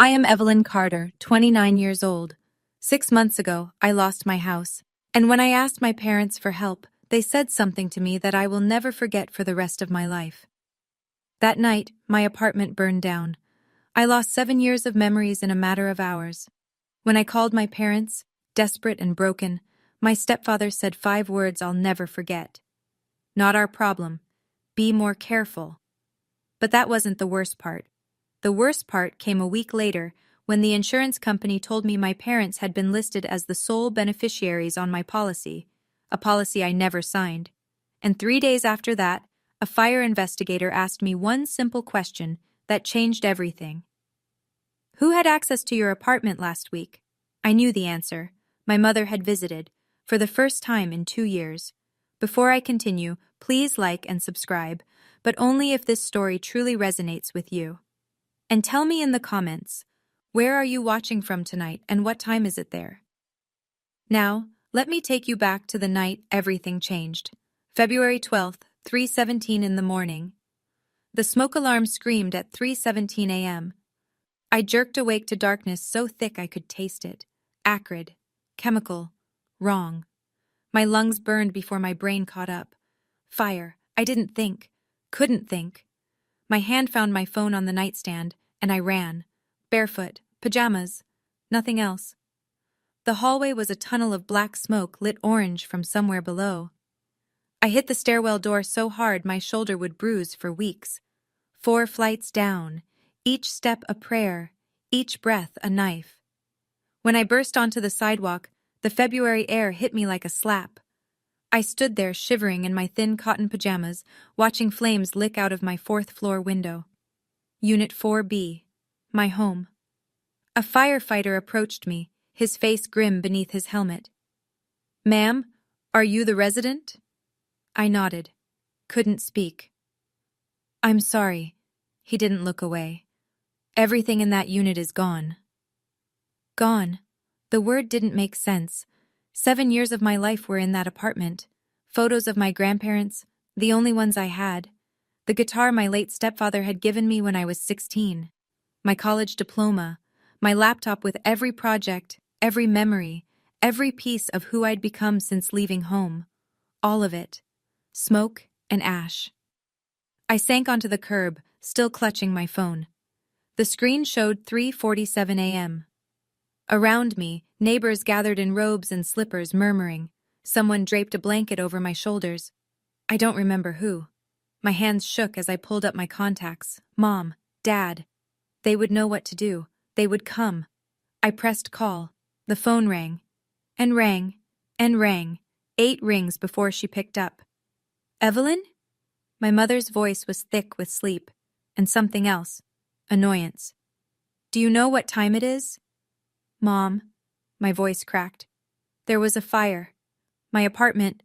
I am Evelyn Carter, 29 years old. 6 months ago, I lost my house, and when I asked my parents for help, they said something to me that I will never forget for the rest of my life. That night, my apartment burned down. I lost 7 years of memories in a matter of hours. When I called my parents, desperate and broken, my stepfather said 5 words I'll never forget. Not our problem. Be more careful. But that wasn't the worst part. The worst part came a week later when the insurance company told me my parents had been listed as the sole beneficiaries on my policy, a policy I never signed. And 3 days after that, a fire investigator asked me one simple question that changed everything. Who had access to your apartment last week? I knew the answer. My mother had visited, for the first time in 2 years. Before I continue, please like and subscribe, but only if this story truly resonates with you. And tell me in the comments, where are you watching from tonight and what time is it there? Now, let me take you back to the night everything changed. February 12th, 3:17 in the morning. The smoke alarm screamed at 3:17 a.m. I jerked awake to darkness so thick I could taste it. Acrid, chemical, wrong. My lungs burned before my brain caught up. Fire. I didn't think. Couldn't think. My hand found my phone on the nightstand, and I ran. Barefoot, pajamas, nothing else. The hallway was a tunnel of black smoke lit orange from somewhere below. I hit the stairwell door so hard my shoulder would bruise for weeks. 4 flights down, each step a prayer, each breath a knife. When I burst onto the sidewalk, the February air hit me like a slap. I stood there shivering in my thin cotton pajamas, watching flames lick out of my 4th-floor window. Unit 4B, my home. A firefighter approached me, his face grim beneath his helmet. "Ma'am, are you the resident?" I nodded. Couldn't speak. "I'm sorry." He didn't look away. "Everything in that unit is gone." Gone. The word didn't make sense. 7 years of my life were in that apartment. Photos of my grandparents, the only ones I had. The guitar my late stepfather had given me when I was 16. My college diploma. My laptop with every project, every memory, every piece of who I'd become since leaving home. All of it. Smoke and ash. I sank onto the curb, still clutching my phone. The screen showed 3:47 a.m. Around me, neighbors gathered in robes and slippers murmuring. Someone draped a blanket over my shoulders. I don't remember who. My hands shook as I pulled up my contacts. Mom, Dad. They would know what to do. They would come. I pressed call. The phone rang. And rang. And rang. 8 rings before she picked up. "Evelyn?" My mother's voice was thick with sleep. And something else. Annoyance. "Do you know what time it is?" "Mom." My voice cracked. "There was a fire. My apartment.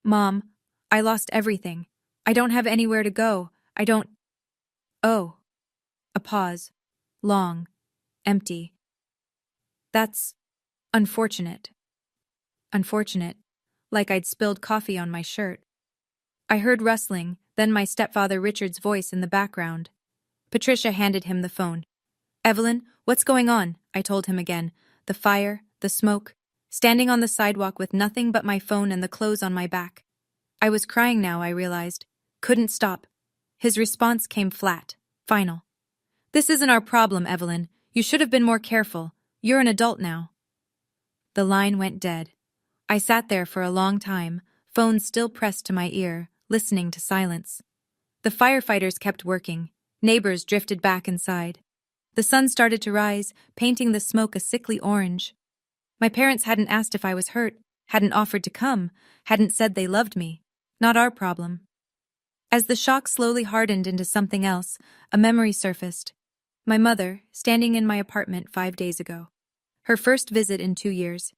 Mom, I lost everything. I don't have anywhere to go. I don't... Oh." A pause. Long. Empty. "That's... unfortunate." Unfortunate. Like I'd spilled coffee on my shirt. I heard rustling, then my stepfather Richard's voice in the background. Patricia handed him the phone. "Evelyn, what's going on?" I told him again. The fire, the smoke, standing on the sidewalk with nothing but my phone and the clothes on my back. I was crying now, I realized. Couldn't stop. His response came flat, final. "This isn't our problem, Evelyn. You should have been more careful. You're an adult now." The line went dead. I sat there for a long time, phone still pressed to my ear, listening to silence. The firefighters kept working. Neighbors drifted back inside. The sun started to rise, painting the smoke a sickly orange. My parents hadn't asked if I was hurt, hadn't offered to come, hadn't said they loved me. Not our problem. As the shock slowly hardened into something else, a memory surfaced. My mother, standing in my apartment 5 days ago. Her first visit in 2 years.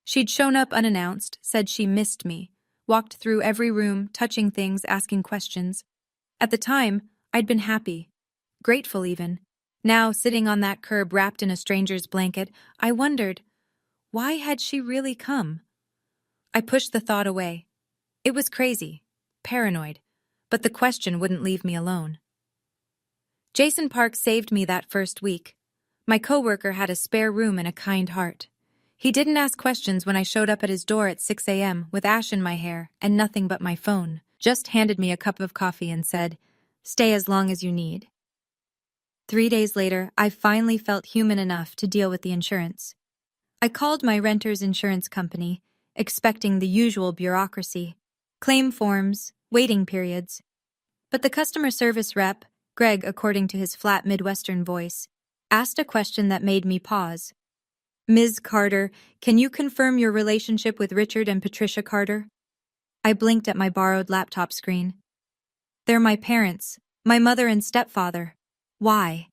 She'd shown up unannounced, said she missed me, walked through every room, touching things, asking questions. At the time, I'd been happy. Grateful even. Now, sitting on that curb wrapped in a stranger's blanket, I wondered, why had she really come? I pushed the thought away. It was crazy, paranoid, but the question wouldn't leave me alone. Jason Park saved me that first week. My coworker had a spare room and a kind heart. He didn't ask questions when I showed up at his door at 6 a.m. with ash in my hair and nothing but my phone, just handed me a cup of coffee and said, "Stay as long as you need." 3 days later, I finally felt human enough to deal with the insurance. I called my renter's insurance company, expecting the usual bureaucracy, claim forms, waiting periods. But the customer service rep, Greg according to his flat Midwestern voice, asked a question that made me pause. "Ms. Carter, can you confirm your relationship with Richard and Patricia Carter?" I blinked at my borrowed laptop screen. "They're my parents, my mother and stepfather. Why?"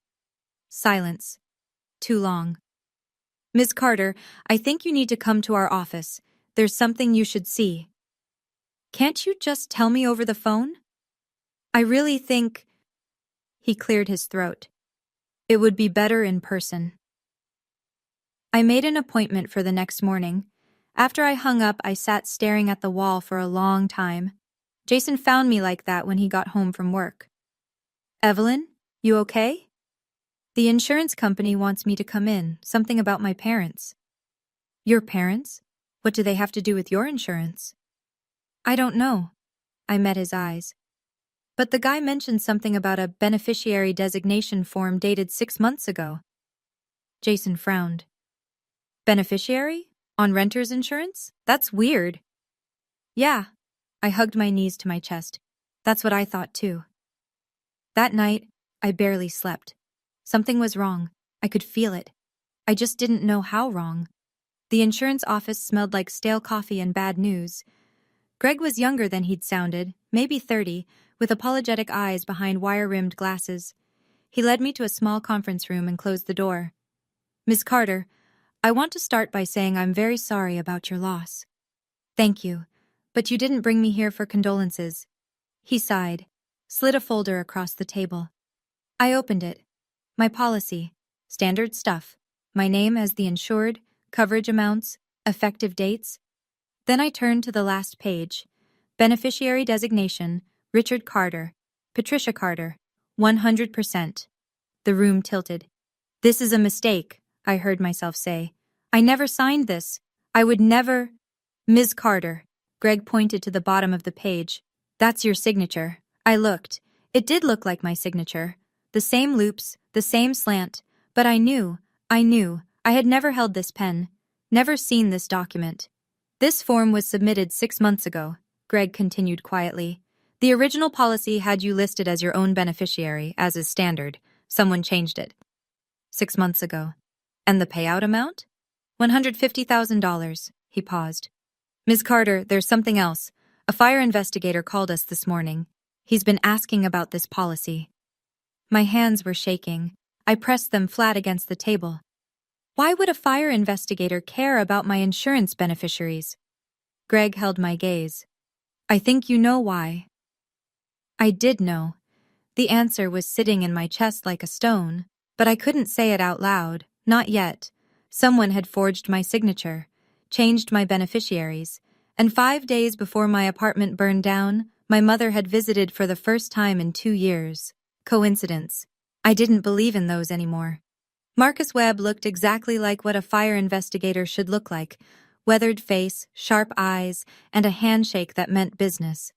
Silence. Too long. "Ms. Carter, I think you need to come to our office. There's something you should see." "Can't you just tell me over the phone?" "I really think—" He cleared his throat. "It would be better in person." I made an appointment for the next morning. After I hung up, I sat staring at the wall for a long time. Jason found me like that when he got home from work. "Evelyn, you okay?" "The insurance company wants me to come in, something about my parents." "Your parents? What do they have to do with your insurance?" "I don't know." I met his eyes. "But the guy mentioned something about a beneficiary designation form dated 6 months ago." Jason frowned. "Beneficiary? On renter's insurance? That's weird." "Yeah." I hugged my knees to my chest. "That's what I thought too." That night, I barely slept. Something was wrong. I could feel it. I just didn't know how wrong. The insurance office smelled like stale coffee and bad news. Greg was younger than he'd sounded, maybe 30, with apologetic eyes behind wire-rimmed glasses. He led me to a small conference room and closed the door. "Ms. Carter, I want to start by saying I'm very sorry about your loss." "Thank you, but you didn't bring me here for condolences." He sighed, slid a folder across the table. I opened it. My policy. Standard stuff. My name as the insured, coverage amounts, effective dates. Then I turned to the last page. Beneficiary designation, Richard Carter, Patricia Carter, 100%. The room tilted. "This is a mistake," I heard myself say. "I never signed this. I would never—" "Ms. Carter." Greg pointed to the bottom of the page. "That's your signature." I looked. It did look like my signature. The same loops, the same slant, but I knew. I had never held this pen, never seen this document. "This form was submitted 6 months ago," Greg continued quietly. "The original policy had you listed as your own beneficiary, as is standard. Someone changed it." 6 months ago. "And the payout amount?" $150,000. He paused. "Ms. Carter, there's something else. A fire investigator called us this morning. He's been asking about this policy." My hands were shaking. I pressed them flat against the table. Why would a fire investigator care about my insurance beneficiaries? Greg held my gaze. "I think you know why." I did know. The answer was sitting in my chest like a stone, but I couldn't say it out loud, not yet. Someone had forged my signature, changed my beneficiaries, and 5 days before my apartment burned down, my mother had visited for the first time in 2 years. Coincidence. I didn't believe in those anymore. Marcus Webb looked exactly like what a fire investigator should look like: weathered face, sharp eyes, and a handshake that meant business.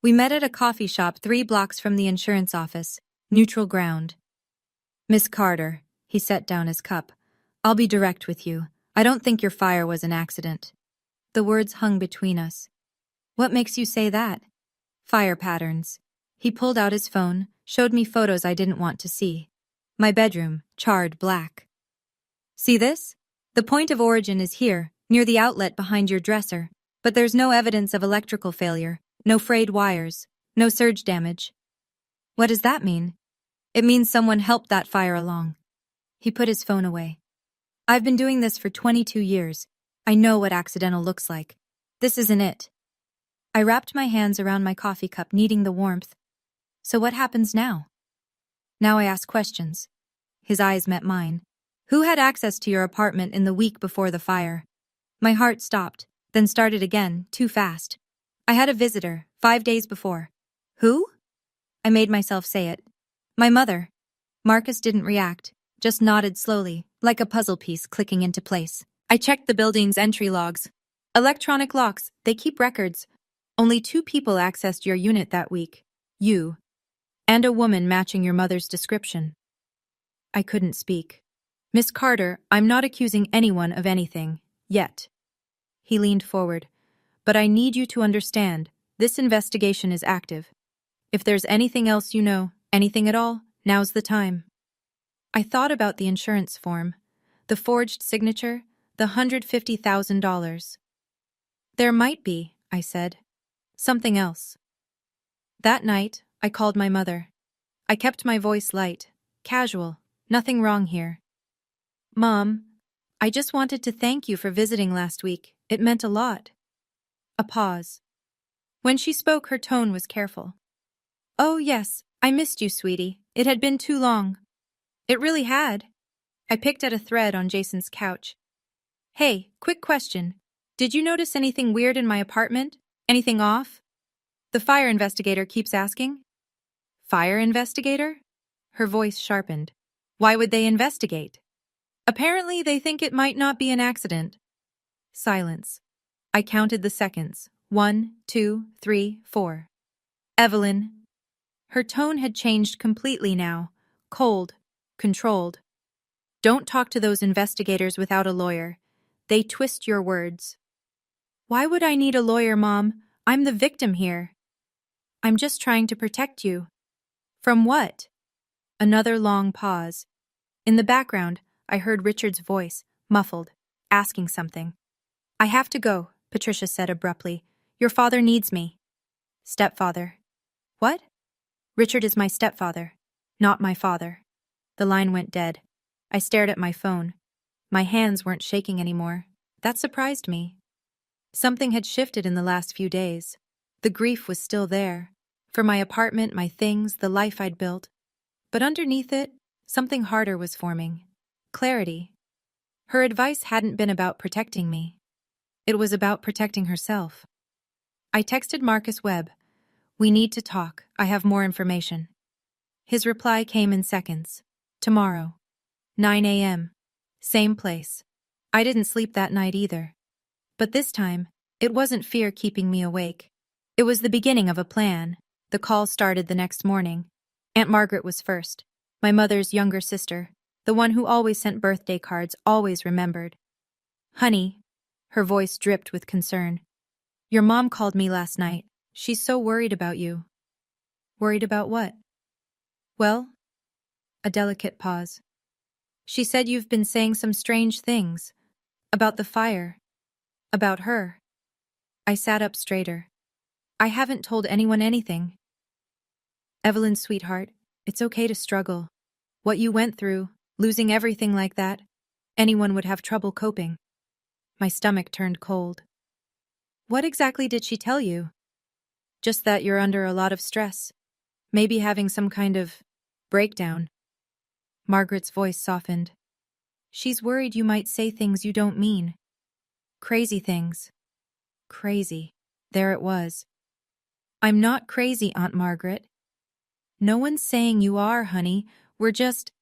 We met at a coffee shop 3 blocks from the insurance office, neutral ground. "Miss Carter," he set down his cup, "I'll be direct with you. I don't think your fire was an accident." The words hung between us. "What makes you say that?" "Fire patterns." He pulled out his phone, showed me photos I didn't want to see. My bedroom, charred black. "See this? The point of origin is here, near the outlet behind your dresser, but there's no evidence of electrical failure, no frayed wires, no surge damage." "What does that mean?" "It means someone helped that fire along." He put his phone away. "I've been doing this for 22 years. I know what accidental looks like. This isn't it." I wrapped my hands around my coffee cup, needing the warmth. "So what happens now?" "Now I ask questions." His eyes met mine. "Who had access to your apartment in the week before the fire?" My heart stopped, then started again, too fast. "I had a visitor, 5 days before." "Who?" I made myself say it. "My mother." Marcus didn't react. just nodded slowly, like a puzzle piece clicking into place. I checked the building's entry logs. Electronic locks, they keep records. Only 2 people accessed your unit that week. You. And a woman matching your mother's description. I couldn't speak. Miss Carter, I'm not accusing anyone of anything. Yet. He leaned forward. But I need you to understand, this investigation is active. If there's anything else you know, anything at all, now's the time. I thought about the insurance form, the forged signature, the $150,000. There might be, I said. Something else. That night, I called my mother. I kept my voice light, casual, nothing wrong here. Mom, I just wanted to thank you for visiting last week. It meant a lot. A pause. When she spoke, her tone was careful. Oh, yes, I missed you, sweetie. It had been too long. It really had. I picked at a thread on Jason's couch. Hey, quick question. Did you notice anything weird in my apartment? Anything off? The fire investigator keeps asking. Fire investigator? Her voice sharpened. Why would they investigate? Apparently, they think it might not be an accident. Silence. I counted the seconds. 1, 2, 3, 4. Evelyn. Her tone had changed completely now. Cold. Controlled. Don't talk to those investigators without a lawyer. They twist your words. Why would I need a lawyer, Mom? I'm the victim here. I'm just trying to protect you. From what? Another long pause. In the background, I heard Richard's voice, muffled, asking something. I have to go, Patricia said abruptly. Your father needs me. Stepfather. What? Richard is my stepfather, not my father. The line went dead. I stared at my phone. My hands weren't shaking anymore. That surprised me. Something had shifted in the last few days. The grief was still there. For my apartment, my things, the life I'd built. But underneath it, something harder was forming. Clarity. Her advice hadn't been about protecting me. It was about protecting herself. I texted Marcus Webb. We need to talk. I have more information. His reply came in seconds. Tomorrow. 9 a.m. Same place. I didn't sleep that night either. But this time, it wasn't fear keeping me awake. It was the beginning of a plan. The call started the next morning. Aunt Margaret was first. My mother's younger sister. The one who always sent birthday cards, always remembered. Honey. Her voice dripped with concern. Your mom called me last night. She's so worried about you. Worried about what? Well? A delicate pause. She said you've been saying some strange things. About the fire. About her. I sat up straighter. I haven't told anyone anything. Evelyn, sweetheart, it's okay to struggle. What you went through, losing everything like that, anyone would have trouble coping. My stomach turned cold. What exactly did she tell you? Just that you're under a lot of stress. Maybe having some kind of breakdown. Margaret's voice softened. She's worried you might say things you don't mean. Crazy things. Crazy. There it was. I'm not crazy, Aunt Margaret. No one's saying you are, honey. We're just...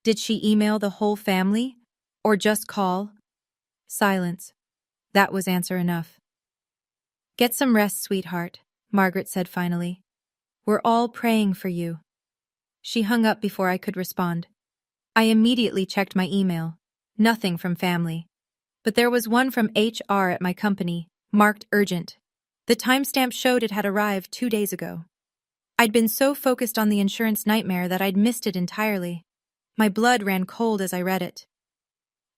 Did she email the whole family? Or just call? Silence. That was answer enough. Get some rest, sweetheart, Margaret said finally. We're all praying for you. She hung up before I could respond. I immediately checked my email. Nothing from family. But there was one from HR at my company, marked urgent. The timestamp showed it had arrived 2 days ago. I'd been so focused on the insurance nightmare that I'd missed it entirely. My blood ran cold as I read it.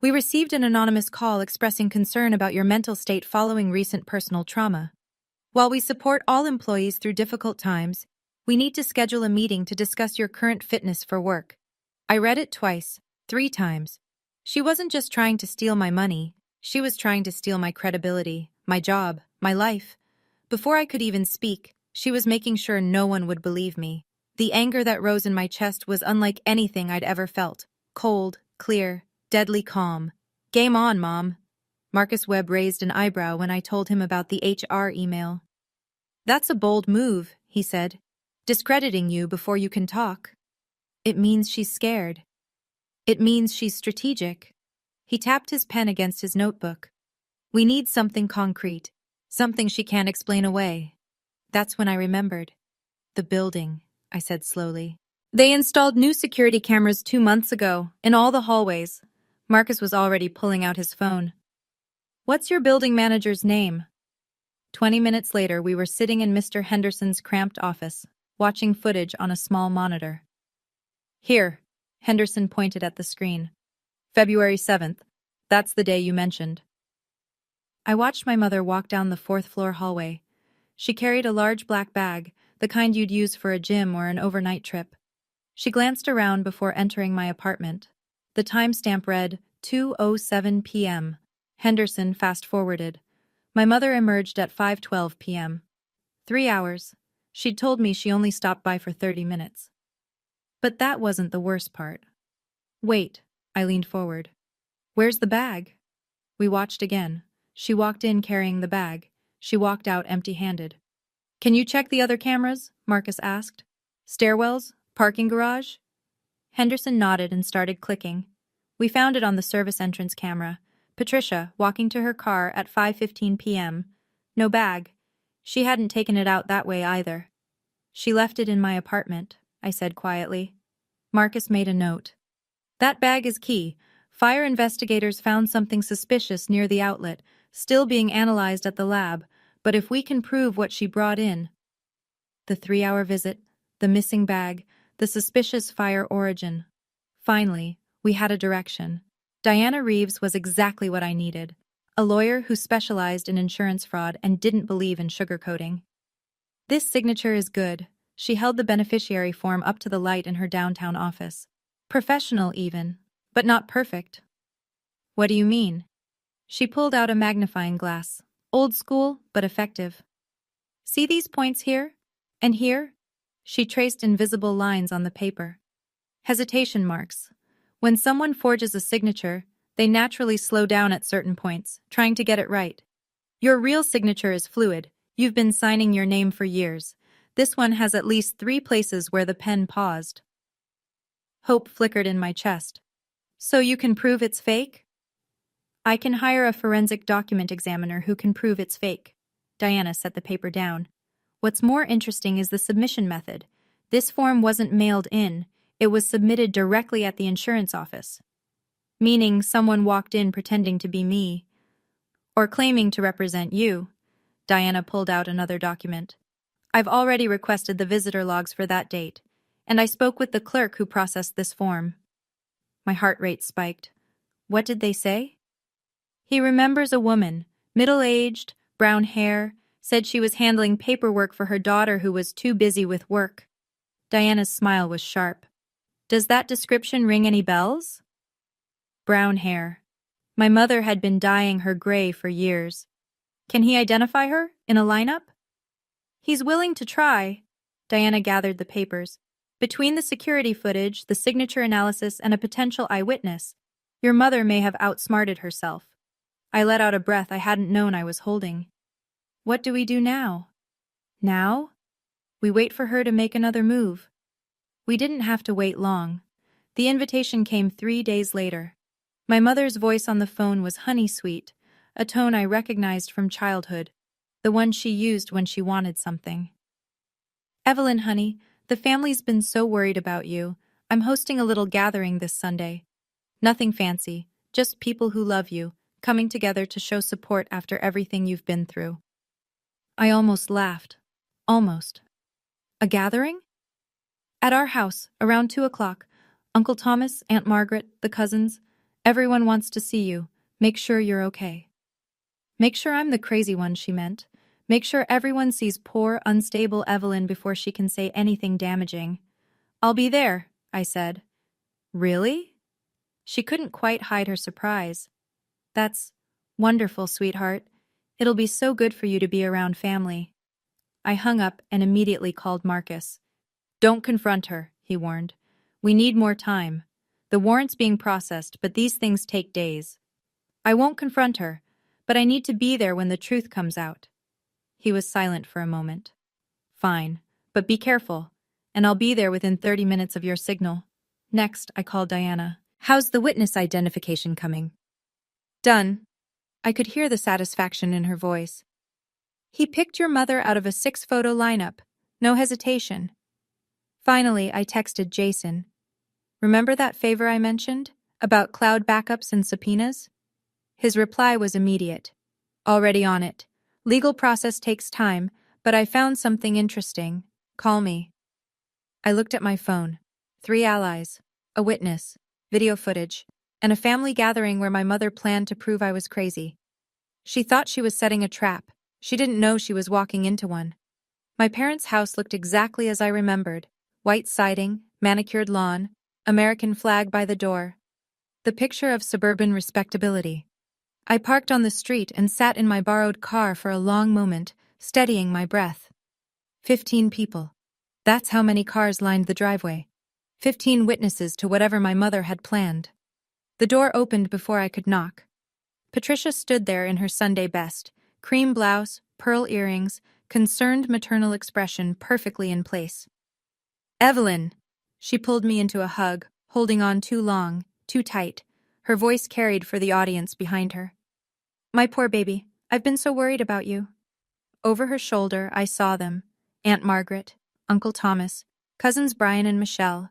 We received an anonymous call expressing concern about your mental state following recent personal trauma. While we support all employees through difficult times, we need to schedule a meeting to discuss your current fitness for work. I read it twice, 3 times. She wasn't just trying to steal my money, she was trying to steal my credibility, my job, my life. Before I could even speak, she was making sure no one would believe me. The anger that rose in my chest was unlike anything I'd ever felt. Cold, clear, deadly calm. Game on, Mom. Marcus Webb raised an eyebrow when I told him about the HR email. That's a bold move, he said. Discrediting you before you can talk. It means she's scared. It means she's strategic. He tapped his pen against his notebook. We need something concrete, something she can't explain away. That's when I remembered. The building, I said slowly. They installed new security cameras 2 months ago, in all the hallways. Marcus was already pulling out his phone. What's your building manager's name? 20 minutes later, we were sitting in Mr. Henderson's cramped office, watching footage on a small monitor. Here, Henderson pointed at the screen. February 7th. That's the day you mentioned. I watched my mother walk down the 4th-floor hallway. She carried a large black bag, the kind you'd use for a gym or an overnight trip. She glanced around before entering my apartment. The timestamp read 2:07 p.m. Henderson fast-forwarded. My mother emerged at 5:12 p.m. 3 hours. She'd told me she only stopped by for 30 minutes. But that wasn't the worst part. Wait, I leaned forward. Where's the bag? We watched again. She walked in carrying the bag. She walked out empty-handed. Can you check the other cameras? Marcus asked. Stairwells? Parking garage? Henderson nodded and started clicking. We found it on the service entrance camera. Patricia, walking to her car at 5:15 p.m. No bag. She hadn't taken it out that way either. She left it in my apartment, I said quietly. Marcus made a note. That bag is key. Fire investigators found something suspicious near the outlet, still being analyzed at the lab, but if we can prove what she brought in... The 3-hour visit, the missing bag, the suspicious fire origin. Finally, we had a direction. Diana Reeves was exactly what I needed. A lawyer who specialized in insurance fraud and didn't believe in sugarcoating. This signature is good. She held the beneficiary form up to the light in her downtown office. Professional even, but not perfect. What do you mean? She pulled out a magnifying glass. Old school, but effective. See these points here? And here? She traced invisible lines on the paper. Hesitation marks. When someone forges a signature, they naturally slow down at certain points, trying to get it right. Your real signature is fluid. You've been signing your name for years. This one has at least 3 places where the pen paused. Hope flickered in my chest. So you can prove it's fake? I can hire a forensic document examiner who can prove it's fake. Diana set the paper down. What's more interesting is the submission method. This form wasn't mailed in. It was submitted directly at the insurance office. Meaning someone walked in pretending to be me. Or claiming to represent you. Diana pulled out another document. I've already requested the visitor logs for that date, and I spoke with the clerk who processed this form. My heart rate spiked. What did they say? He remembers a woman, middle-aged, brown hair, said she was handling paperwork for her daughter who was too busy with work. Diana's smile was sharp. Does that description ring any bells? Brown hair. My mother had been dyeing her gray for years. Can he identify her in a lineup? He's willing to try. Diana gathered the papers. Between the security footage, the signature analysis, and a potential eyewitness, your mother may have outsmarted herself. I let out a breath I hadn't known I was holding. What do we do now? Now? We wait for her to make another move. We didn't have to wait long. The invitation came 3 days later. My mother's voice on the phone was honey-sweet, a tone I recognized from childhood, the one she used when she wanted something. Evelyn, honey, the family's been so worried about you. I'm hosting a little gathering this Sunday. Nothing fancy, just people who love you, coming together to show support after everything you've been through. I almost laughed. Almost. A gathering? At our house, around 2 o'clock. Uncle Thomas, Aunt Margaret, the cousins. Everyone wants to see you. Make sure you're okay. Make sure I'm the crazy one, she meant. Make sure everyone sees poor, unstable Evelyn before she can say anything damaging. I'll be there, I said. Really? She couldn't quite hide her surprise. That's wonderful, sweetheart. It'll be so good for you to be around family. I hung up and immediately called Marcus. Don't confront her, he warned. We need more time. The warrant's being processed, but these things take days. I won't confront her, but I need to be there when the truth comes out. He was silent for a moment. Fine, but be careful, and I'll be there within 30 minutes of your signal. Next, I called Diana. How's the witness identification coming? Done. I could hear the satisfaction in her voice. He picked your mother out of a 6-photo lineup. No hesitation. Finally, I texted Jason. Remember that favor I mentioned? About cloud backups and subpoenas? His reply was immediate. Already on it. Legal process takes time, but I found something interesting. Call me. I looked at my phone. 3 allies, a witness, video footage, and a family gathering where my mother planned to prove I was crazy. She thought she was setting a trap. She didn't know she was walking into one. My parents' house looked exactly as I remembered. White siding, manicured lawn, American flag by the door. The picture of suburban respectability. I parked on the street and sat in my borrowed car for a long moment, steadying my breath. 15 people. That's how many cars lined the driveway. 15 witnesses to whatever my mother had planned. The door opened before I could knock. Patricia stood there in her Sunday best, cream blouse, pearl earrings, concerned maternal expression perfectly in place. Evelyn! She pulled me into a hug, holding on too long, too tight. Her voice carried for the audience behind her. My poor baby, I've been so worried about you. Over her shoulder, I saw them. Aunt Margaret, Uncle Thomas, cousins Brian and Michelle.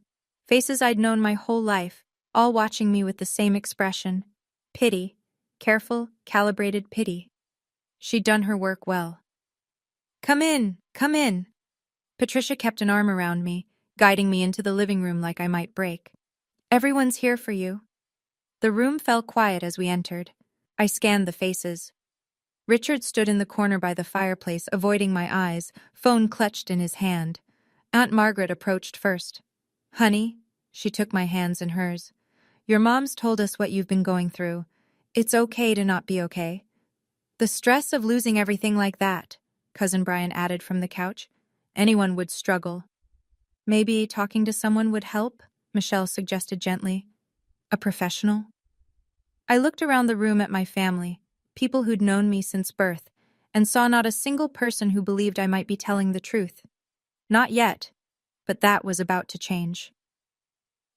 Faces I'd known my whole life, all watching me with the same expression. Pity. Careful, calibrated pity. She'd done her work well. Come in, come in. Patricia kept an arm around me, guiding me into the living room like I might break. Everyone's here for you. The room fell quiet as we entered. I scanned the faces. Richard stood in the corner by the fireplace, avoiding my eyes, phone clutched in his hand. Aunt Margaret approached first. Honey, she took my hands in hers. Your mom's told us what you've been going through. It's okay to not be okay. The stress of losing everything like that, Cousin Brian added from the couch. Anyone would struggle. Maybe talking to someone would help, Michelle suggested gently. A professional? I looked around the room at my family, people who'd known me since birth, and saw not a single person who believed I might be telling the truth. Not yet, but that was about to change.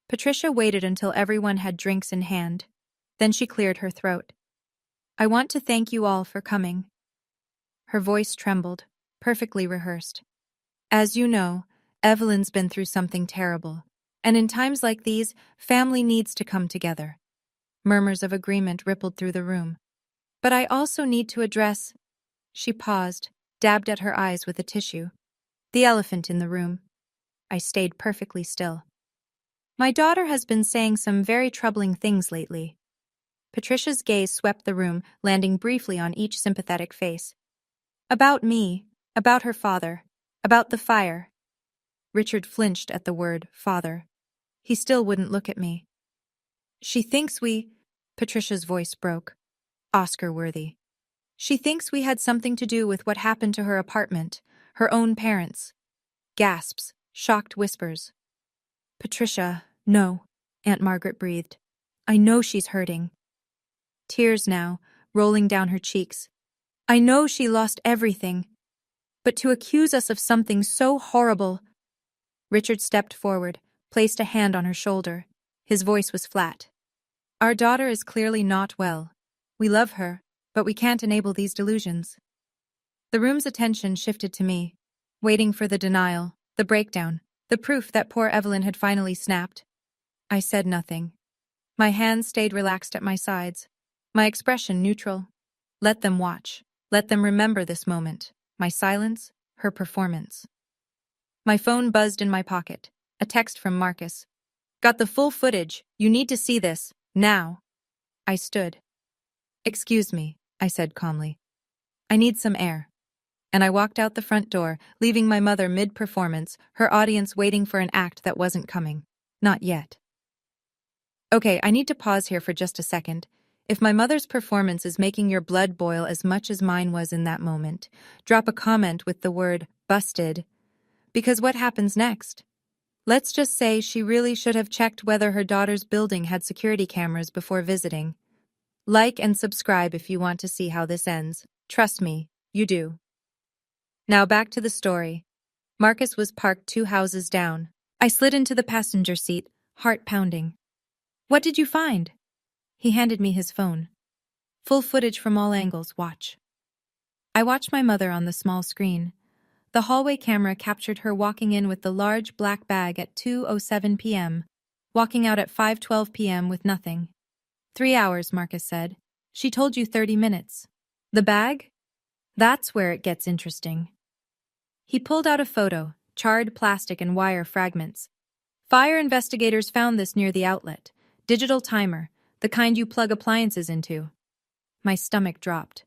Patricia waited until everyone had drinks in hand. Then she cleared her throat. I want to thank you all for coming. Her voice trembled, perfectly rehearsed. As you know, Evelyn's been through something terrible, and in times like these, family needs to come together. Murmurs of agreement rippled through the room. But I also need to address... She paused, dabbed at her eyes with a tissue. The elephant in the room. I stayed perfectly still. My daughter has been saying some very troubling things lately. Patricia's gaze swept the room, landing briefly on each sympathetic face. About me, about her father, about the fire. Richard flinched at the word father. He still wouldn't look at me. She thinks we... Patricia's voice broke. Oscar-worthy. She thinks we had something to do with what happened to her apartment, her own parents. Gasps, shocked whispers. Patricia, no, Aunt Margaret breathed. I know she's hurting. Tears now, rolling down her cheeks. I know she lost everything. But to accuse us of something so horrible... Richard stepped forward, placed a hand on her shoulder. His voice was flat. Our daughter is clearly not well. We love her, but we can't enable these delusions. The room's attention shifted to me, waiting for the denial, the breakdown, the proof that poor Evelyn had finally snapped. I said nothing. My hands stayed relaxed at my sides, my expression neutral. Let them watch. Let them remember this moment. My silence, her performance. My phone buzzed in my pocket. A text from Marcus. Got the full footage. You need to see this. Now. I stood. Excuse me, I said calmly. I need some air. And I walked out the front door, leaving my mother mid-performance, her audience waiting for an act that wasn't coming. Not yet. Okay, I need to pause here for just a second. If my mother's performance is making your blood boil as much as mine was in that moment, drop a comment with the word busted. Because what happens next? Let's just say she really should have checked whether her daughter's building had security cameras before visiting. Like and subscribe if you want to see how this ends. Trust me, you do. Now back to the story. Marcus was parked 2 houses down. I slid into the passenger seat, heart pounding. What did you find? He handed me his phone. Full footage from all angles, watch. I watched my mother on the small screen. The hallway camera captured her walking in with the large black bag at 2:07 p.m., walking out at 5:12 p.m. with nothing. 3 hours, Marcus said. She told you 30 minutes. The bag? That's where it gets interesting. He pulled out a photo, charred plastic and wire fragments. Fire investigators found this near the outlet. Digital timer, the kind you plug appliances into. My stomach dropped.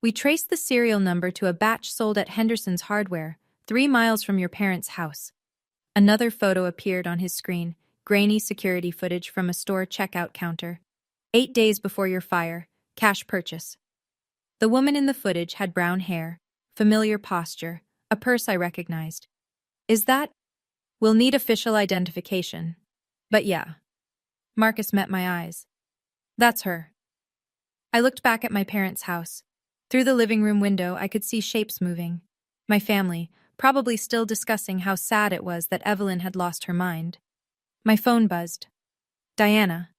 We traced the serial number to a batch sold at Henderson's Hardware, 3 miles from your parents' house. Another photo appeared on his screen, grainy security footage from a store checkout counter. 8 days before your fire, cash purchase. The woman in the footage had brown hair, familiar posture, a purse I recognized. Is that? We'll need official identification. But yeah. Marcus met my eyes. That's her. I looked back at my parents' house. Through the living room window, I could see shapes moving. My family, probably still discussing how sad it was that Evelyn had lost her mind. My phone buzzed. Diana.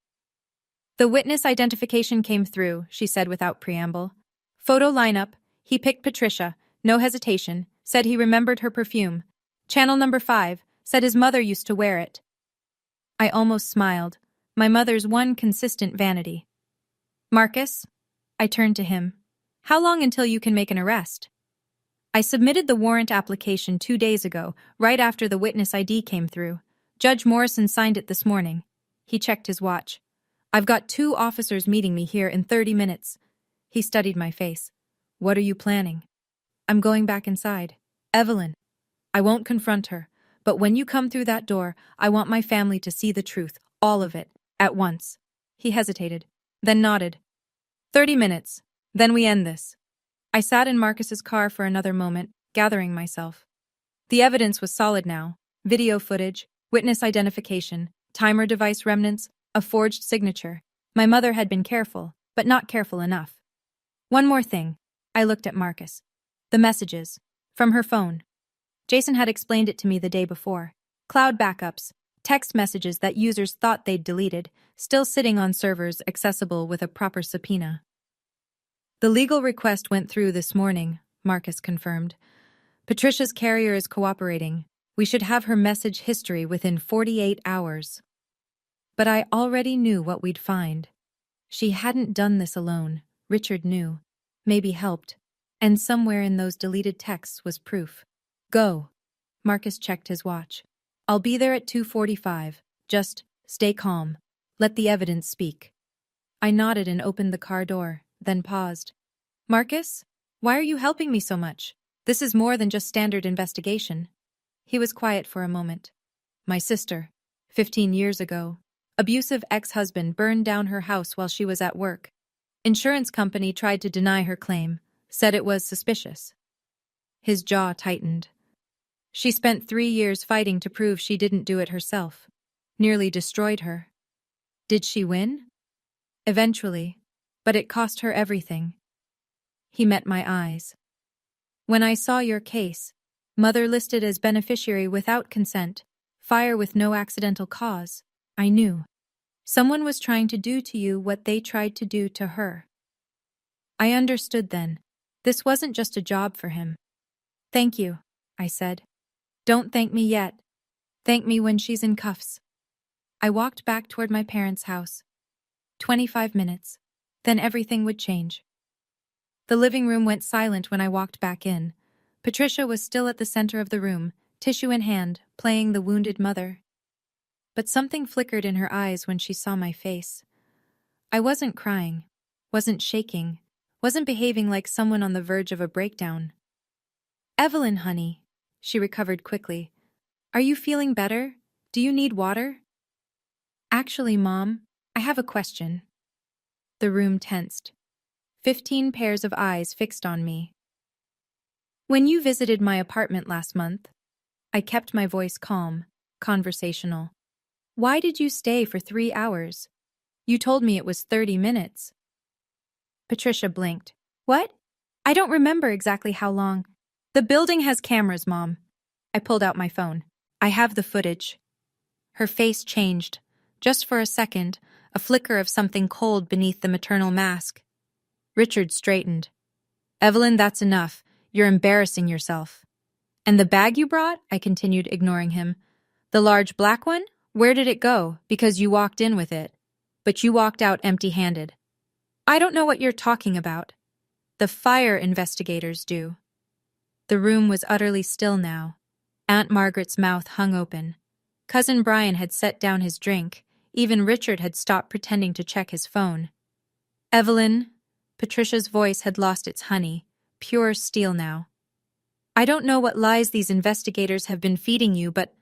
The witness identification came through, she said without preamble. Photo lineup, he picked Patricia, no hesitation, said he remembered her perfume. Channel number 5, said his mother used to wear it. I almost smiled, my mother's one consistent vanity. Marcus? I turned to him. How long until you can make an arrest? I submitted the warrant application 2 days ago, right after the witness ID came through. Judge Morrison signed it this morning. He checked his watch. I've got 2 officers meeting me here in 30 minutes. He studied my face. What are you planning? I'm going back inside. Evelyn. I won't confront her, but when you come through that door, I want my family to see the truth, all of it, at once. He hesitated, then nodded. 30 minutes. Then we end this. I sat in Marcus's car for another moment, gathering myself. The evidence was solid now. Video footage, witness identification, timer device remnants, a forged signature. My mother had been careful, but not careful enough. One more thing. I looked at Marcus. The messages. From her phone. Jason had explained it to me the day before. Cloud backups, text messages that users thought they'd deleted, still sitting on servers accessible with a proper subpoena. The legal request went through this morning, Marcus confirmed. Patricia's carrier is cooperating. We should have her message history within 48 hours. But I already knew what we'd find. She hadn't done this alone. Richard knew. Maybe helped. And somewhere in those deleted texts was proof. Go. Marcus checked his watch. I'll be there at 2:45. Just stay calm. Let the evidence speak. I nodded and opened the car door, then paused. Marcus? Why are you helping me so much? This is more than just standard investigation. He was quiet for a moment. My sister, 15 years ago. Abusive ex-husband burned down her house while she was at work. Insurance company tried to deny her claim, said it was suspicious. His jaw tightened. She spent 3 years fighting to prove she didn't do it herself. Nearly destroyed her. Did she win? Eventually, but it cost her everything. He met my eyes. When I saw your case, mother listed as beneficiary without consent, fire with no accidental cause, I knew. Someone was trying to do to you what they tried to do to her. I understood then. This wasn't just a job for him. Thank you, I said. Don't thank me yet. Thank me when she's in cuffs. I walked back toward my parents' house. 25 minutes. Then everything would change. The living room went silent when I walked back in. Patricia was still at the center of the room, tissue in hand, playing the wounded mother. But something flickered in her eyes when she saw my face. I wasn't crying, wasn't shaking, wasn't behaving like someone on the verge of a breakdown. Evelyn, honey, she recovered quickly. Are you feeling better? Do you need water? Actually, Mom, I have a question. The room tensed. 15 pairs of eyes fixed on me. When you visited my apartment last month, I kept my voice calm, conversational. Why did you stay for 3 hours? You told me it was 30 minutes. Patricia blinked. What? I don't remember exactly how long. The building has cameras, Mom. I pulled out my phone. I have the footage. Her face changed. Just for a second, a flicker of something cold beneath the maternal mask. Richard straightened. "Evelyn, that's enough. You're embarrassing yourself." "And the bag you brought?" I continued, ignoring him. "The large black one? Where did it go? Because you walked in with it. But you walked out empty-handed." "I don't know what you're talking about." "The fire investigators do." The room was utterly still now. Aunt Margaret's mouth hung open. Cousin Brian had set down his drink. Even Richard had stopped pretending to check his phone. "Evelyn," Patricia's voice had lost its honey, pure steel now. "I don't know what lies these investigators have been feeding you, but—"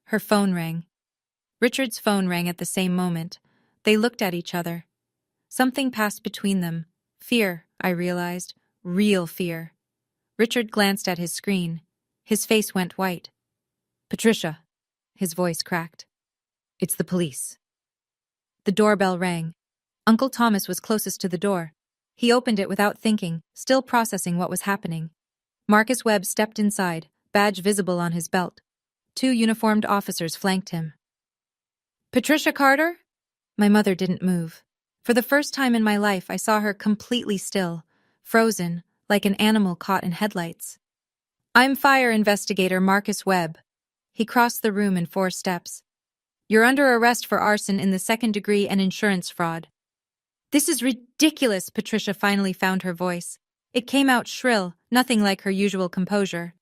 Her phone rang. Richard's phone rang at the same moment. They looked at each other. Something passed between them. Fear, I realized. Real fear. Richard glanced at his screen. His face went white. "Patricia," his voice cracked. "It's the police." The doorbell rang. Uncle Thomas was closest to the door. He opened it without thinking, still processing what was happening. Marcus Webb stepped inside, badge visible on his belt. 2 uniformed officers flanked him. "Patricia Carter?" My mother didn't move. For the first time in my life, I saw her completely still, frozen, like an animal caught in headlights. "I'm fire investigator Marcus Webb." He crossed the room in 4 steps. "You're under arrest for arson in the 2nd degree and insurance fraud." "This is ridiculous," Patricia finally found her voice. It came out shrill, nothing like her usual composure.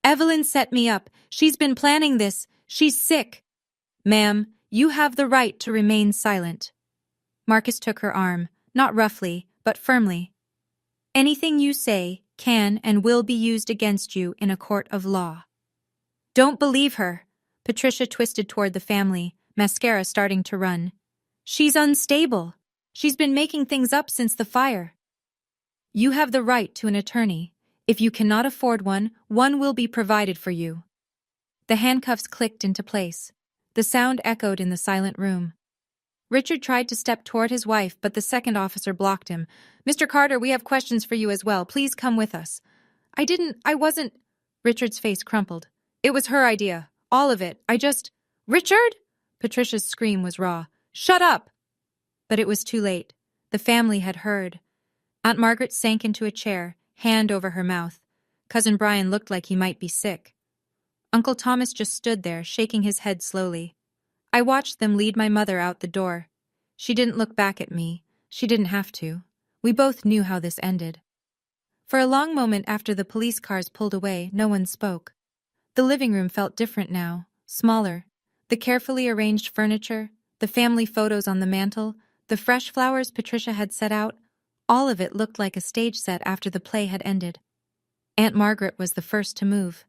"Evelyn set me up. She's been planning this. She's sick." "Ma'am, you have the right to remain silent." Marcus took her arm, not roughly, but firmly. "Anything you say can and will be used against you in a court of law." "Don't believe her." Patricia twisted toward the family, mascara starting to run. "She's unstable. She's been making things up since the fire." "You have the right to an attorney. If you cannot afford one, one will be provided for you." The handcuffs clicked into place. The sound echoed in the silent room. Richard tried to step toward his wife, but the 2nd officer blocked him. "Mr. Carter, we have questions for you as well. Please come with us." I wasn't... Richard's face crumpled. "It was her idea. All of it. Richard?" Patricia's scream was raw. "Shut up!" But it was too late. The family had heard. Aunt Margaret sank into a chair, hand over her mouth. Cousin Brian looked like he might be sick. Uncle Thomas just stood there, shaking his head slowly. I watched them lead my mother out the door. She didn't look back at me. She didn't have to. We both knew how this ended. For a long moment after the police cars pulled away, no one spoke. The living room felt different now, smaller. The carefully arranged furniture, the family photos on the mantel, the fresh flowers Patricia had set out, all of it looked like a stage set after the play had ended. Aunt Margaret was the first to move.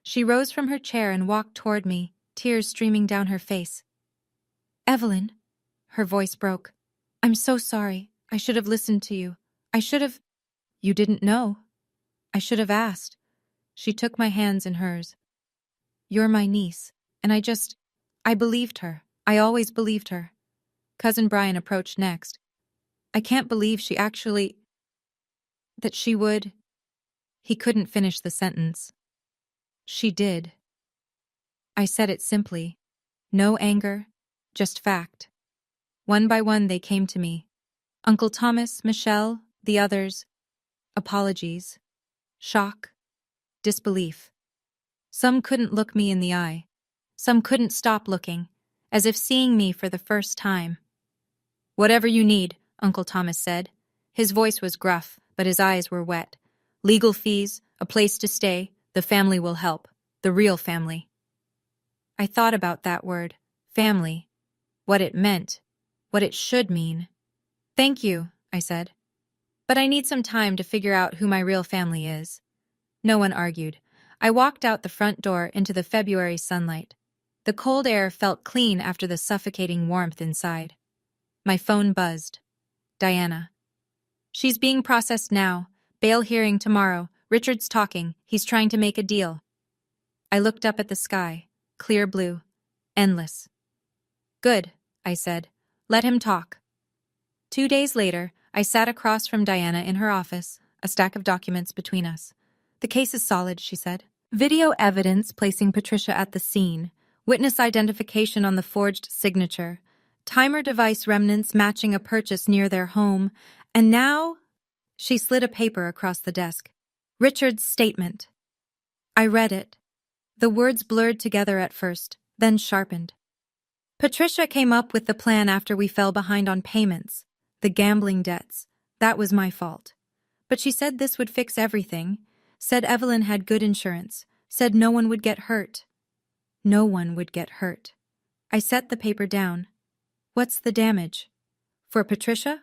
She rose from her chair and walked toward me, tears streaming down her face. "Evelyn," her voice broke. "I'm so sorry. I should have listened to you. I should have—" "You didn't know. I should have asked." She took my hands in hers. "You're my niece, and I believed her. I always believed her." Cousin Brian approached next. "I can't believe that she would—" He couldn't finish the sentence. "She did." I said it simply. No anger, just fact. One by one they came to me. Uncle Thomas, Michelle, the others. Apologies. Shock. Disbelief. Some couldn't look me in the eye. Some couldn't stop looking, as if seeing me for the first time. "Whatever you need," Uncle Thomas said. His voice was gruff, but his eyes were wet. "Legal fees, a place to stay, the family will help. The real family." I thought about that word, family, what it meant, what it should mean. "Thank you," I said. "But I need some time to figure out who my real family is." No one argued. I walked out the front door into the February sunlight. The cold air felt clean after the suffocating warmth inside. My phone buzzed. Diana. "She's being processed now. Bail hearing tomorrow. Richard's talking. He's trying to make a deal." I looked up at the sky. Clear blue. Endless. "Good," I said. "Let him talk." 2 days later, I sat across from Diana in her office, a stack of documents between us. "The case is solid," she said. "Video evidence placing Patricia at the scene, witness identification on the forged signature, timer device remnants matching a purchase near their home, and now she slid a paper across the desk. Richard's statement. I read it. The words blurred together at first, then sharpened. Patricia came up with the plan after we fell behind on payments, the gambling debts. That was my fault. But she said this would fix everything, said Evelyn had good insurance, said no one would get hurt. No one would get hurt. I set the paper down. What's the damage? For Patricia?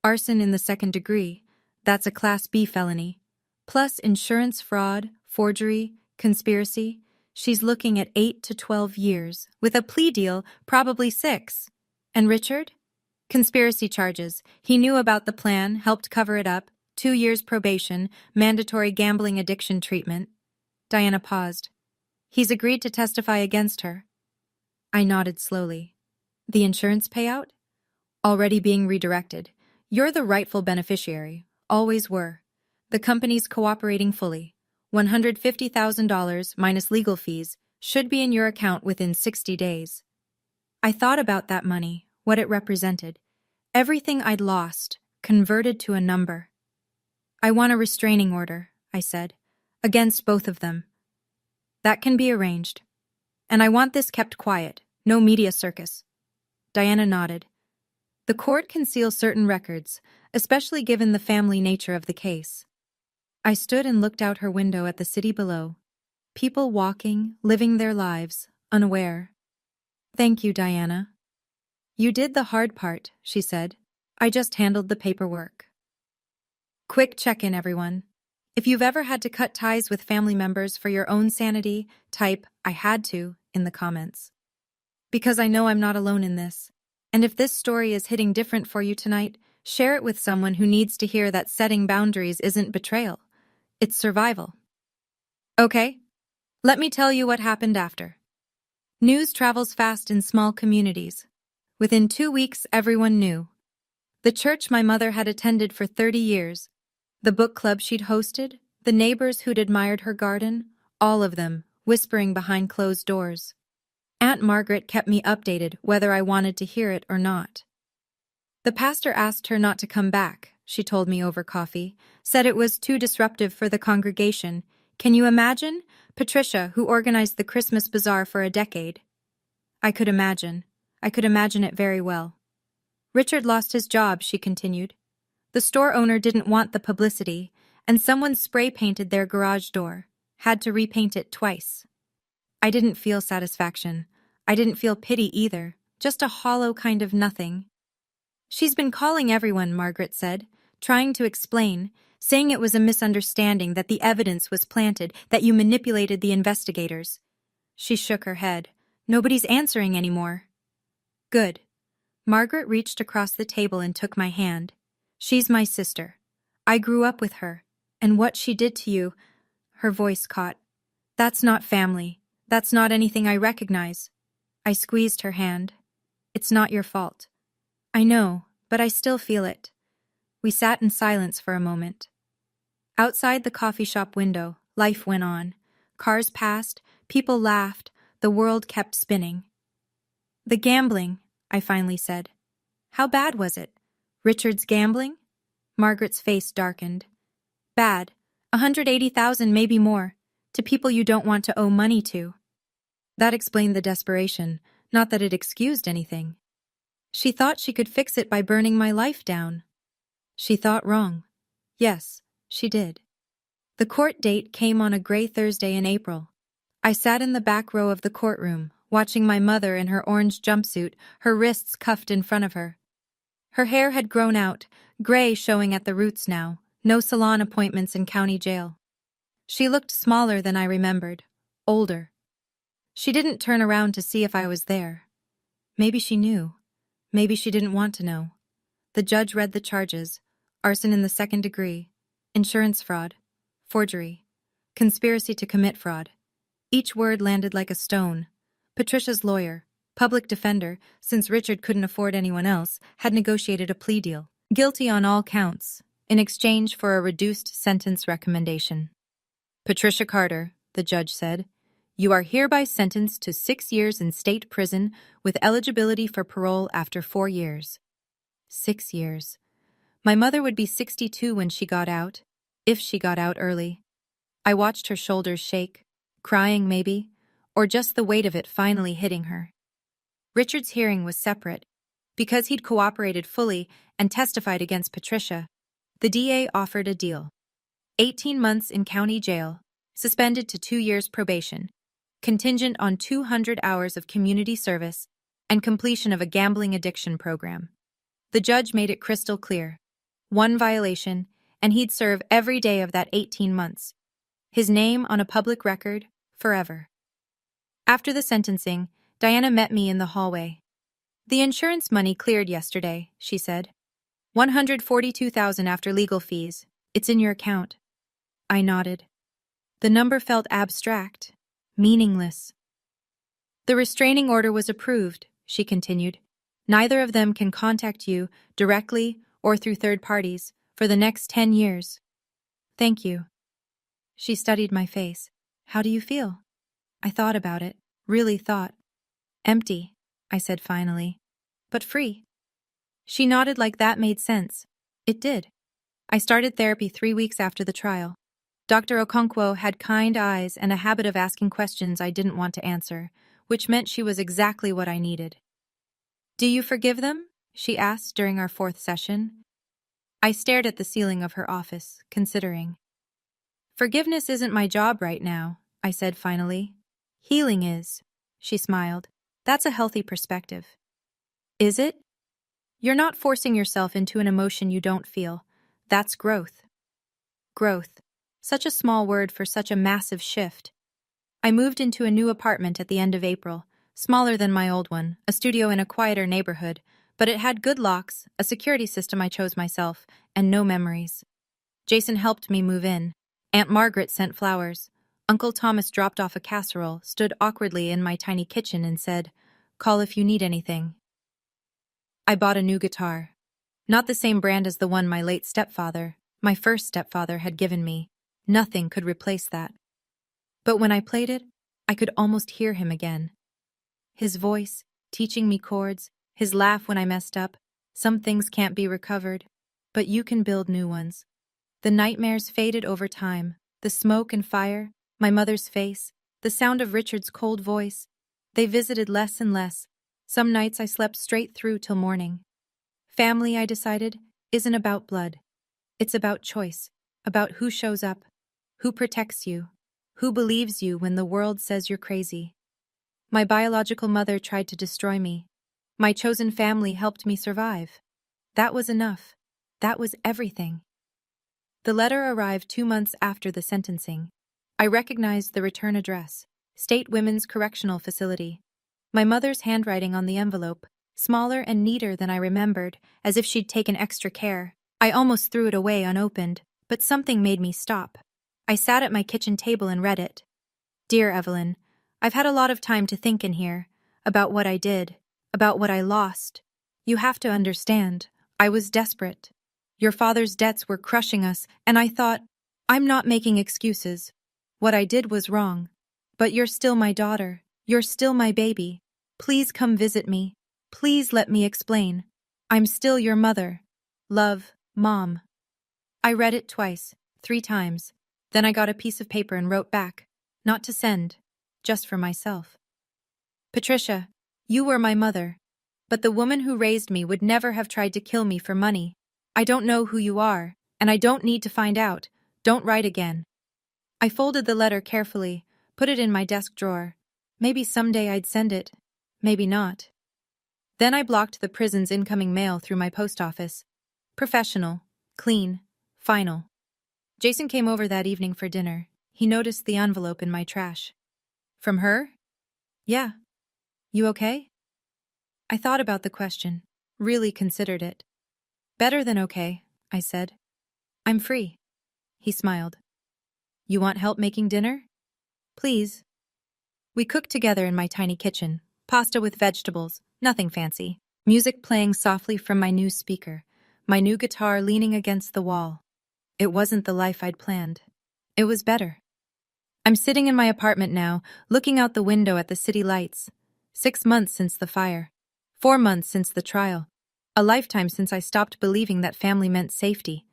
Arson in the second degree. That's a Class B felony. Plus insurance fraud, forgery, conspiracy. She's looking at 8 to 12 years. With a plea deal, probably 6. And Richard? Conspiracy charges. He knew about the plan, helped cover it up. 2 years probation, mandatory gambling addiction treatment. Diana paused. He's agreed to testify against her. I nodded slowly. The insurance payout? Already being redirected. You're the rightful beneficiary. Always were. The company's cooperating fully. $150,000 minus legal fees should be in your account within 60 days. I thought about that money, what it represented. Everything I'd lost, converted to a number. I want a restraining order, I said, against both of them. That can be arranged. And I want this kept quiet, no media circus. Diana nodded. The court can seal certain records, especially given the family nature of the case. I stood and looked out her window at the city below. People walking, living their lives, unaware. Thank you, Diana. You did the hard part, she said. I just handled the paperwork. Quick check-in, everyone. If you've ever had to cut ties with family members for your own sanity, type, I had to, in the comments. Because I know I'm not alone in this. And if this story is hitting different for you tonight, share it with someone who needs to hear that setting boundaries isn't betrayal. It's survival. Okay, let me tell you what happened after. News travels fast in small communities. Within 2 weeks, everyone knew. The church my mother had attended for 30 years, the book club she'd hosted, the neighbors who'd admired her garden, all of them, whispering behind closed doors. Aunt Margaret kept me updated whether I wanted to hear it or not. The pastor asked her not to come back, she told me over coffee, said it was too disruptive for the congregation. Can you imagine? Patricia, who organized the Christmas bazaar for a decade. I could imagine. I could imagine it very well. Richard lost his job, she continued. The store owner didn't want the publicity, and someone spray-painted their garage door. Had to repaint it twice. I didn't feel satisfaction. I didn't feel pity either, just a hollow kind of nothing. She's been calling everyone, Margaret said, trying to explain, saying it was a misunderstanding, that the evidence was planted, that you manipulated the investigators. She shook her head. Nobody's answering anymore. Good. Margaret reached across the table and took my hand. She's my sister. I grew up with her. And what she did to you, her voice caught. That's not family. That's not anything I recognize. I squeezed her hand. It's not your fault. I know, but I still feel it. We sat in silence for a moment. Outside the coffee shop window, life went on. Cars passed, people laughed, the world kept spinning. The gambling, I finally said. How bad was it? Richard's gambling? Margaret's face darkened. Bad. 180,000, maybe more, to people you don't want to owe money to. That explained the desperation, not that it excused anything. She thought she could fix it by burning my life down. She thought wrong. Yes, she did. The court date came on a gray Thursday in April. I sat in the back row of the courtroom, watching my mother in her orange jumpsuit, her wrists cuffed in front of her. Her hair had grown out, gray showing at the roots now, no salon appointments in county jail. She looked smaller than I remembered, older. She didn't turn around to see if I was there. Maybe she knew. Maybe she didn't want to know. The judge read the charges: arson in the second degree, insurance fraud, forgery, conspiracy to commit fraud. Each word landed like a stone. Patricia's lawyer, public defender, since Richard couldn't afford anyone else, had negotiated a plea deal. Guilty on all counts, in exchange for a reduced sentence recommendation. Patricia Carter, the judge said, You are hereby sentenced to 6 years in state prison with eligibility for parole after 4 years. 6 years. My mother would be 62 when she got out, if she got out early. I watched her shoulders shake, crying maybe, or just the weight of it finally hitting her. Richard's hearing was separate. Because he'd cooperated fully and testified against Patricia, the DA offered a deal. 18 months in county jail, suspended to 2 years probation, contingent on 200 hours of community service and completion of a gambling addiction program. The judge made it crystal clear. 1 violation, and he'd serve every day of that 18 months. His name on a public record, forever. After the sentencing, Diana met me in the hallway. "The insurance money cleared yesterday," she said. $142,000 after legal fees. It's in your account. I nodded. The number felt abstract, meaningless. "The restraining order was approved," she continued. "Neither of them can contact you, directly or through third parties, for the next 10 years. Thank you." She studied my face. "How do you feel?" I thought about it, really thought. "Empty," I said finally. "But free." She nodded like that made sense. It did. I started therapy 3 weeks after the trial. Dr. Okonkwo had kind eyes and a habit of asking questions I didn't want to answer, which meant she was exactly what I needed. "Do you forgive them?" she asked during our 4th session. I stared at the ceiling of her office, considering. "Forgiveness isn't my job right now," I said finally. "Healing is." She smiled. "That's a healthy perspective." "Is it?" "You're not forcing yourself into an emotion you don't feel. That's growth." Growth. Such a small word for such a massive shift. I moved into a new apartment at the end of April, smaller than my old one, a studio in a quieter neighborhood, but it had good locks, a security system I chose myself, and no memories. Jason helped me move in. Aunt Margaret sent flowers. Uncle Thomas dropped off a casserole, stood awkwardly in my tiny kitchen and said, "Call if you need anything." I bought a new guitar. Not the same brand as the one my late stepfather, my first stepfather, had given me. Nothing could replace that. But when I played it, I could almost hear him again. His voice, teaching me chords, his laugh when I messed up. Some things can't be recovered, but you can build new ones. The nightmares faded over time, the smoke and fire, my mother's face, the sound of Richard's cold voice. They visited less and less. Some nights I slept straight through till morning. Family, I decided, isn't about blood. It's about choice, about who shows up, who protects you, who believes you when the world says you're crazy. My biological mother tried to destroy me. My chosen family helped me survive. That was enough. That was everything. The letter arrived 2 months after the sentencing. I recognized the return address, State Women's Correctional Facility. My mother's handwriting on the envelope, smaller and neater than I remembered, as if she'd taken extra care. I almost threw it away unopened, but something made me stop. I sat at my kitchen table and read it. "Dear Evelyn, I've had a lot of time to think in here, about what I did, about what I lost. You have to understand, I was desperate. Your father's debts were crushing us, and I thought, I'm not making excuses. What I did was wrong. But you're still my daughter. You're still my baby. Please come visit me. Please let me explain. I'm still your mother. Love, Mom." I read it twice, 3 times. Then I got a piece of paper and wrote back, not to send, just for myself. "Patricia, you were my mother. But the woman who raised me would never have tried to kill me for money. I don't know who you are, and I don't need to find out. Don't write again." I folded the letter carefully, put it in my desk drawer. Maybe someday I'd send it. Maybe not. Then I blocked the prison's incoming mail through my post office. Professional, clean, final. Jason came over that evening for dinner. He noticed the envelope in my trash. "From her?" "Yeah. You okay?" I thought about the question, really considered it. "Better than okay," I said. "I'm free." He smiled. "You want help making dinner?" "Please." We cooked together in my tiny kitchen, pasta with vegetables, nothing fancy. Music playing softly from my new speaker, my new guitar leaning against the wall. It wasn't the life I'd planned. It was better. I'm sitting in my apartment now, looking out the window at the city lights. 6 months since the fire. 4 months since the trial. A lifetime since I stopped believing that family meant safety.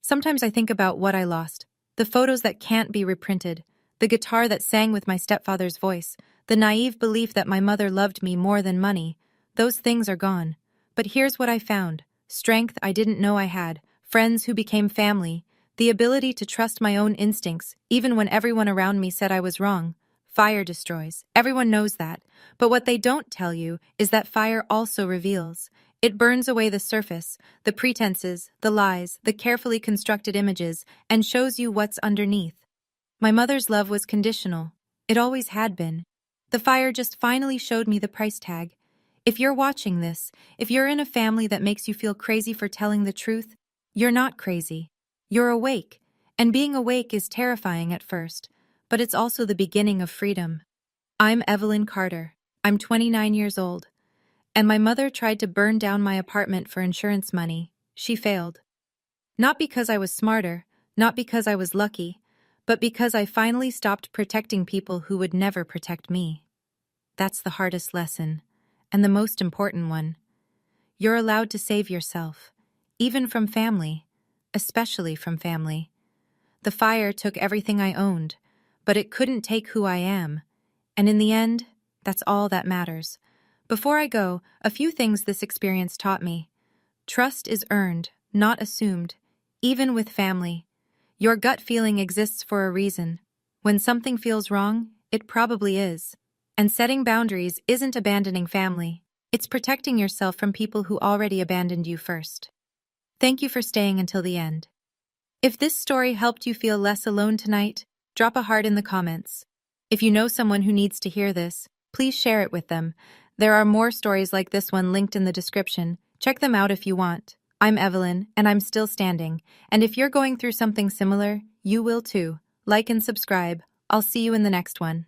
Sometimes I think about what I lost. The photos that can't be reprinted. The guitar that sang with my stepfather's voice. The naive belief that my mother loved me more than money. Those things are gone. But here's what I found. Strength I didn't know I had. Friends who became family. The ability to trust my own instincts, even when everyone around me said I was wrong. Fire destroys. Everyone knows that. But what they don't tell you is that fire also reveals. It burns away the surface, the pretenses, the lies, the carefully constructed images, and shows you what's underneath. My mother's love was conditional. It always had been. The fire just finally showed me the price tag. If you're watching this, if you're in a family that makes you feel crazy for telling the truth, you're not crazy. You're awake, and being awake is terrifying at first, but it's also the beginning of freedom. I'm Evelyn Carter. I'm 29 years old, and my mother tried to burn down my apartment for insurance money. She failed. Not because I was smarter, not because I was lucky, but because I finally stopped protecting people who would never protect me. That's the hardest lesson, and the most important one. You're allowed to save yourself, even from family. Especially from family. The fire took everything I owned, but it couldn't take who I am. And in the end, that's all that matters. Before I go, a few things this experience taught me. Trust is earned, not assumed, even with family. Your gut feeling exists for a reason. When something feels wrong, it probably is. And setting boundaries isn't abandoning family. It's protecting yourself from people who already abandoned you first. Thank you for staying until the end. If this story helped you feel less alone tonight, drop a heart in the comments. If you know someone who needs to hear this, please share it with them. There are more stories like this one linked in the description. Check them out if you want. I'm Evelyn, and I'm still standing. And if you're going through something similar, you will too. Like and subscribe. I'll see you in the next one.